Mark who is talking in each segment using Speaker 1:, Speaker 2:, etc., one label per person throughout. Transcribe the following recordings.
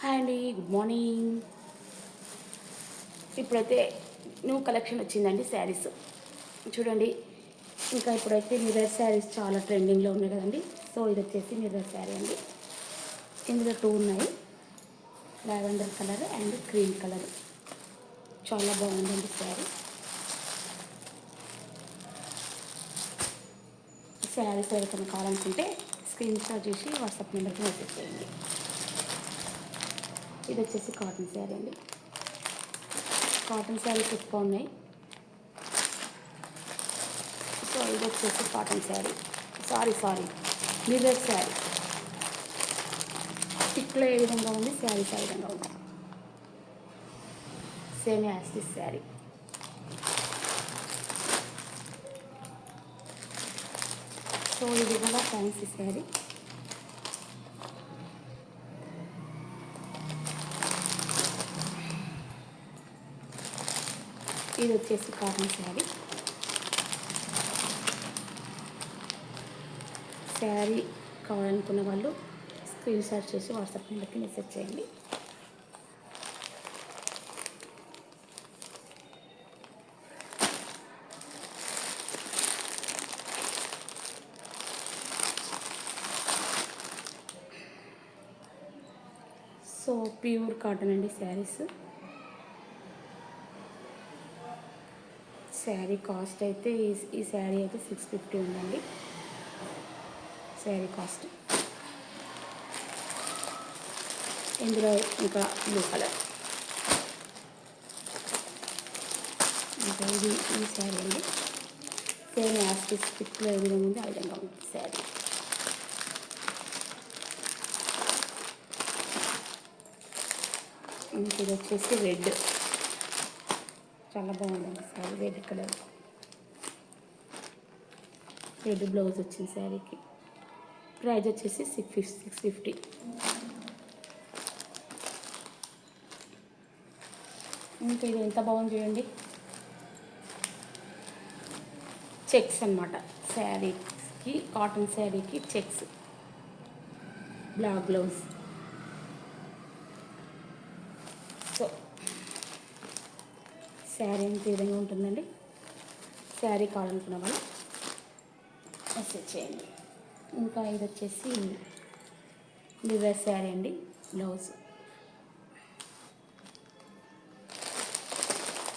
Speaker 1: Hi అండి, good morning. ఇప్పుడైతే new collection వచ్చిందండి శారీస్ చూడండి. ఇంకా ఇప్పుడైతే మిర్రర్ శారీస్ చాలా ట్రెండింగ్లో ఉన్నాయి కదండి. సో ఇది వచ్చేసి మిర్రర్ శారీ అండి. ఇందులో టూ ఉన్నాయి, lavender colour and cream colour. చాలా బాగుందండి శారీ. శారీస్ ఎవరికైనా కావాలనుకుంటే స్క్రీన్ షాట్ చేసి వాట్సాప్ నెంబర్కి మెసేజ్ చేయండి. ఇది వచ్చేసి కాటన్ శారీ అండి. కాటన్ శారీస్ ఎక్కువ ఉన్నాయి. సో ఇది వచ్చేసి cotton sari, sorry mirror sari. పిక్లో ఏ విధంగా ఉంది, శారీస్ ఆ విధంగా ఉంది. Same as this sari. So ఇది కూడా ఫ్యాన్సీ శారీ. ఇది వచ్చేసి కాటన్ శారీ. శారీ కావాలనుకున్న వాళ్ళు స్క్రీన్ షాట్ చేసి వాట్సాప్ నెంబర్కి మెసేజ్ చేయండి. సో ప్యూర్ కాటన్ అండి శారీస్. శారీ కాస్ట్ అయితే ఈ శారీ అయితే 650 ఉందండి శారీ కాస్ట్. ఇందులో ఇంకా బ్లూ కలర్, ఇంకా ఇది ఈ శారీ అండి. సేమ్ యాస్టిస్ పిక్లో ఏ విధంగా ఉంది ఆ విధంగా ఉంది శారీ. ఇది వచ్చేసి రెడ్, చాలా బాగుందండి sari. Red colour, red blouse వచ్చింది శారీకి. ప్రైస్ వచ్చేసి 650. ఇంకా ఇది ఎంత బాగుంది చూడండి. చెక్స్ అన్నమాట శారీకి, కాటన్ శారీకి checks, black blouse. So sari ఎంత విధంగా ఉంటుందండి. శారీ కావాలనుకున్న వాళ్ళు మెసేజ్ చేయండి. ఇంకా ఇది వచ్చేసి మిర్రర్ శారీ అండి. బ్లౌజ్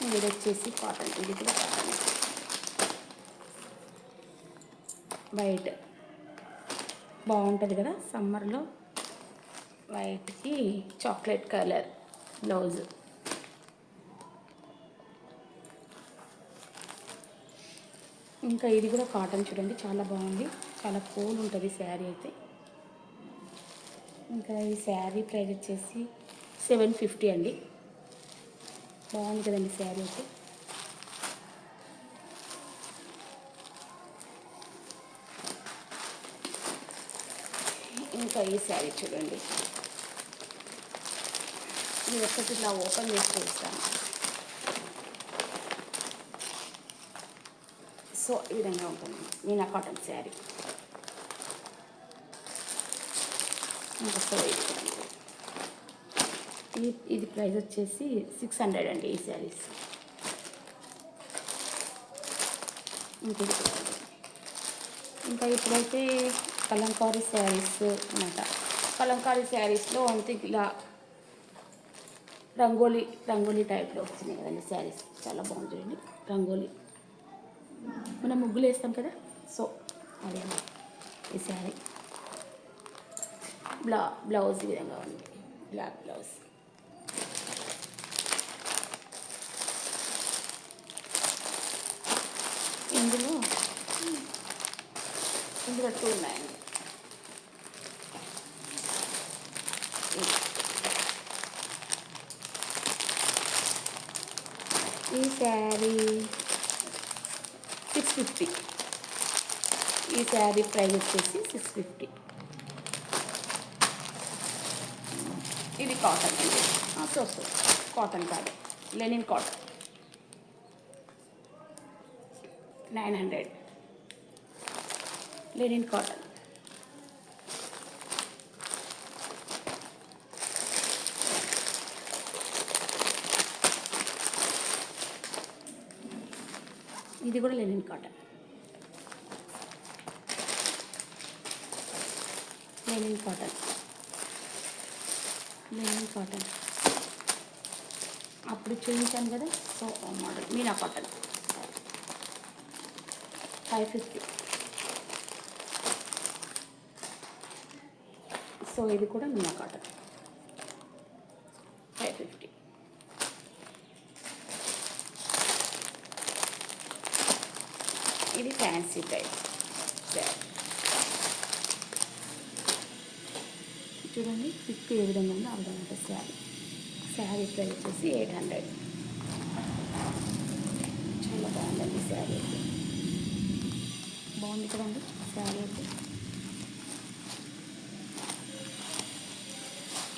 Speaker 1: ఇది వచ్చేసి కాటన్. ఇది కూడా కాటన్, వైట్ బాగుంటుంది కదా సమ్మర్లో. వైట్కి చాక్లెట్ కలర్ బ్లౌజ్. ఇంకా ఇది కూడా కాటన్ చూడండి, చాలా బాగుంది. చాలా కూల్ ఉంటుంది శారీ అయితే. ఇంకా ఈ శారీ ప్రైస్ వచ్చేసి 750 అండి. బాగుంది కదండి శారీ అయితే. ఇంకా ఈ శారీ చూడండి, ఇది ఒకటి ఇలా ఓపెన్ చేసి చూస్తాను. సో ఈ విధంగా ఉంటుంది మీనా కాటన్ శారీ. ఇంకా సో ఇది ప్రైస్ వచ్చేసి 600 అండి ఈ శారీస్. ఇంకా ఇప్పుడైతే కలంకారీ శారీస్ అన్నమాట. కలంకారీ శారీస్లో అంతే ఇలా రంగోలీ టైప్లో వచ్చినాయి కదండి శారీస్. చాలా బాగుంటుంది రంగోలీ. మనం ముగ్గులు వేస్తాం కదా, సో అదే ఈ శారీ. బ్లౌజ్ ఈ విధంగా ఉంది, బ్లాక్ బ్లౌజ్. ఇందులో టూ ఉన్నాయండి. ఈ శారీ 650. ఈ శారీ ప్రైస్ వచ్చేసి 650. ఇది కాటన్ అండి. సో కాటన్ కాదు, లెనిన్ కాటన్. 900 linen cotton. ఇది కూడా linen cotton. Linen cotton, linen cotton అప్పుడు చూపించాను కదా. So model Meena cotton 550. So ఇది కూడా మీనా కాటన్ 550. ఇది ఫ్యాన్సీ టైప్ శారీ. చూడండి పిక్ ఏ విధంగా ఉందో ఆ విధంగా ఉంటుంది శారీ. శారీ ప్రైస్ వచ్చేసి 800. చాలా బాగుందండి శారీ అయితే. బాగుంది కదండి శారీ అయితే.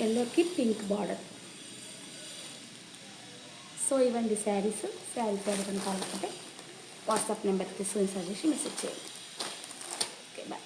Speaker 1: ఎల్లోకి పింక్ బార్డర్. సో ఇవ్వండి శారీస్. శారీస్ ఎవరికైనా కావాలంటే వాట్సాప్ నెంబర్కి స్క్రీన్ షాట్ చేసి మెసేజ్ చేయండి. Okay bye.